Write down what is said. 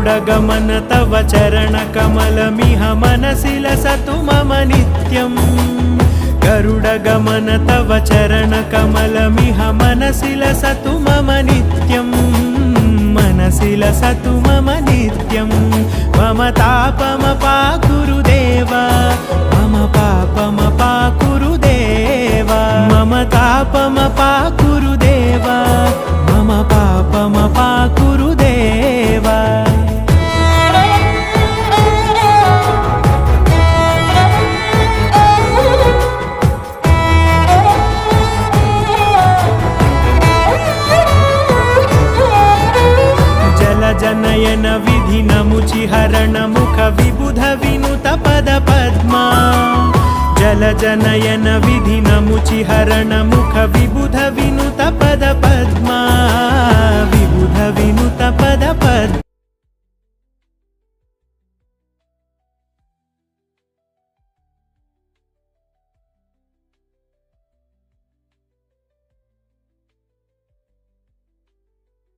गरुडगमन तव चरणकमलमिह मनसि लसतु मम नित्यम् गरुडगमन तव चरणकमलमिह मनसि लसतु मम नित्यम् मनसि लसतु मम नित्यम् मम तापमपाकुरु देव मम पापमपाकुरु देव मम तापमपाकुरु देव मम पापमपाकुरु देव जनयन विधिनमुचिहरण मुख विबुध विनुत पद पद्मा जल जनयन विधिनमुचिहरण मुख विबुध विनुत पद पद्मा विबुध विनुत पद पद्मा